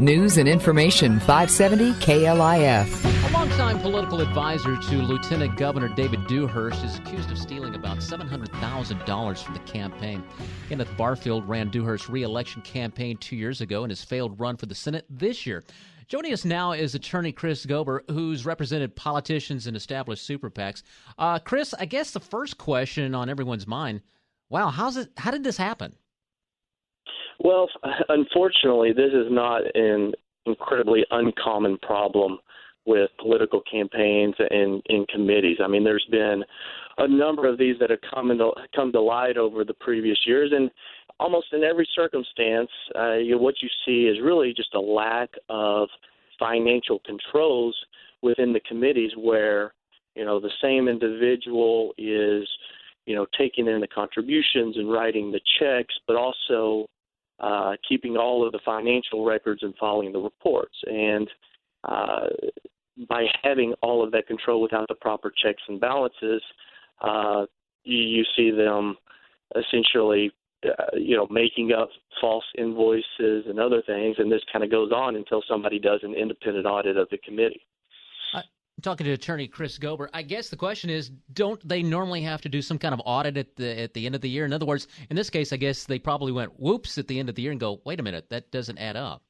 News and Information 570 KLIF. A longtime political advisor to Lieutenant Governor David Dewhurst is accused of stealing about $700,000 from the campaign. Kenneth Barfield ran Dewhurst's re-election campaign 2 years ago in his failed run for the Senate this year. Joining us now is attorney Chris Gober, who's represented politicians and established super PACs. Chris, I guess the first question on everyone's mind, wow, how did this happen? Well, unfortunately, this is not an incredibly uncommon problem with political campaigns and in committees. I mean, there's been a number of these that have come to light over the previous years, and almost in every circumstance, what you see is really just a lack of financial controls within the committees where, the same individual is, taking in the contributions and writing the checks, but also keeping all of the financial records and following the reports. And by having all of that control without the proper checks and balances, you see them essentially, making up false invoices and other things. And this kind of goes on until somebody does an independent audit of the committee. Talking to attorney Chris Gober, I guess the question is, don't they normally have to do some kind of audit at the end of the year? In other words, in this case, I guess they probably went whoops at the end of the year and go, wait a minute, that doesn't add up.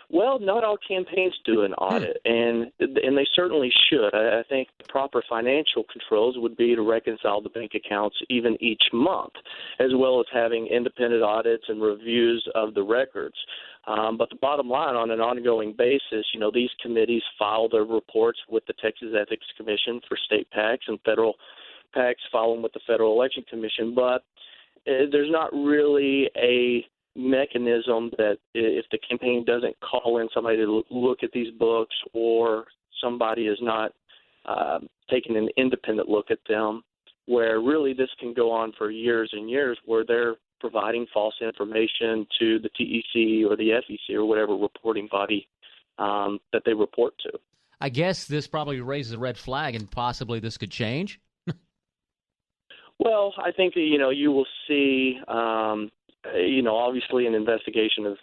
Well, not all campaigns do an audit, and they certainly should. I think the proper financial controls would be to reconcile the bank accounts even each month, as well as having independent audits and reviews of the records. But the bottom line, on an ongoing basis, these committees file their reports with the Texas Ethics Commission for state PACs, and federal PACs file them with the Federal Election Commission. But there's not really a mechanism that if the campaign doesn't call in somebody to look at these books, or somebody is not taking an independent look at them, where really this can go on for years and years, where they're providing false information to the TEC or the FEC or whatever reporting body that they report to. I guess this probably raises a red flag, and possibly this could change. Well, I think that, you will see obviously an investigation of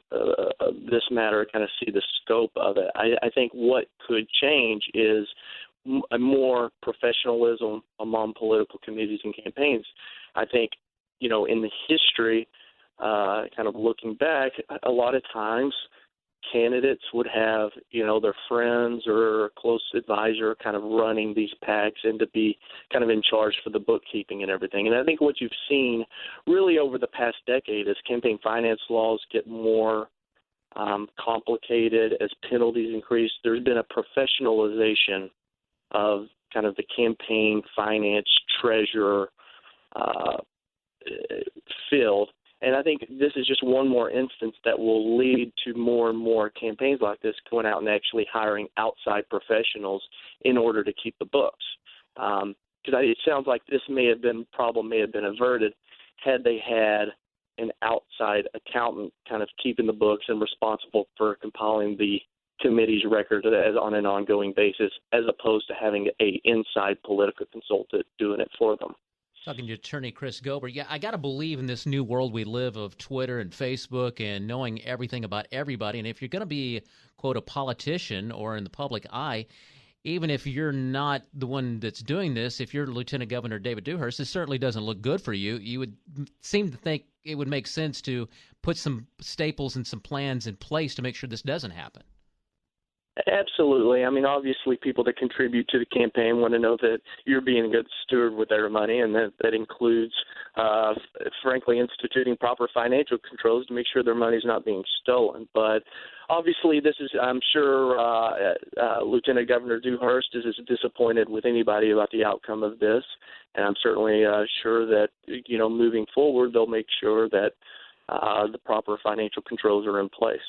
this matter, kind of see the scope of it. I think what could change is a more professionalism among political committees and campaigns. I think, in the history, kind of looking back, a lot of times candidates would have, their friends or a close advisor kind of running these PACs and to be kind of in charge for the bookkeeping and everything. And I think what you've seen really over the past decade as campaign finance laws get more complicated, as penalties increase, there's been a professionalization of kind of the campaign finance treasurer field. And I think this is just one more instance that will lead to more and more campaigns like this going out and actually hiring outside professionals in order to keep the books. Because it sounds like this problem may have been averted had they had an outside accountant kind of keeping the books and responsible for compiling the committee's record on an ongoing basis, as opposed to having an inside political consultant doing it for them. Talking to attorney Chris Gober. Yeah, I got to believe in this new world we live of Twitter and Facebook and knowing everything about everybody. And if you're going to be, quote, a politician or in the public eye, even if you're not the one that's doing this, if you're Lieutenant Governor David Dewhurst, it certainly doesn't look good for you. You would seem to think it would make sense to put some staples and some plans in place to make sure this doesn't happen. Absolutely. I mean, obviously, people that contribute to the campaign want to know that you're being a good steward with their money, and that includes, frankly, instituting proper financial controls to make sure their money's not being stolen. But obviously, this is, I'm sure, Lieutenant Governor Dewhurst is as disappointed with anybody about the outcome of this, and I'm certainly sure that, moving forward, they'll make sure that the proper financial controls are in place.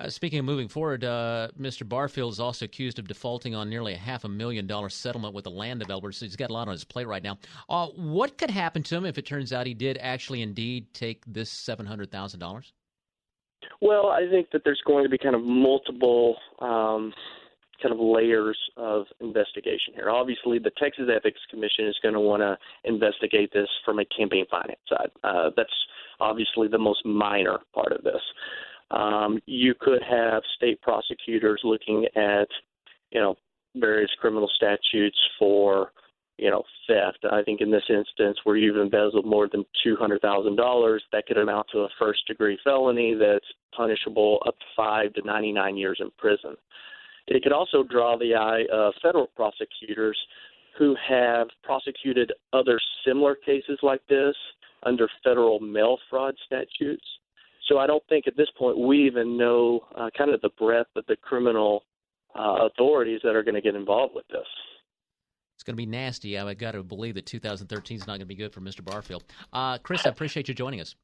Speaking of moving forward, Mr. Barfield is also accused of defaulting on nearly a $500,000 settlement with a land developer, so he's got a lot on his plate right now. What could happen to him if it turns out he did actually indeed take this $700,000? Well, I think that there's going to be kind of multiple kind of layers of investigation here. Obviously, the Texas Ethics Commission is going to want to investigate this from a campaign finance side. That's obviously the most minor part of this. You could have state prosecutors looking at, various criminal statutes for, theft. I think in this instance where you've embezzled more than $200,000, that could amount to a first-degree felony that's punishable up to 5 to 99 years in prison. It could also draw the eye of federal prosecutors who have prosecuted other similar cases like this under federal mail fraud statutes. So I don't think at this point we even know kind of the breadth of the criminal authorities that are going to get involved with this. It's going to be nasty. I've got to believe that 2013 is not going to be good for Mr. Barfield. Chris, I appreciate you joining us.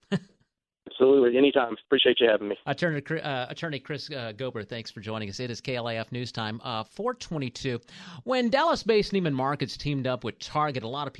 Absolutely. Anytime. Appreciate you having me. Attorney Chris Gober, thanks for joining us. It is KLIF News Time, 422. When Dallas-based Neiman Marcus teamed up with Target, a lot of people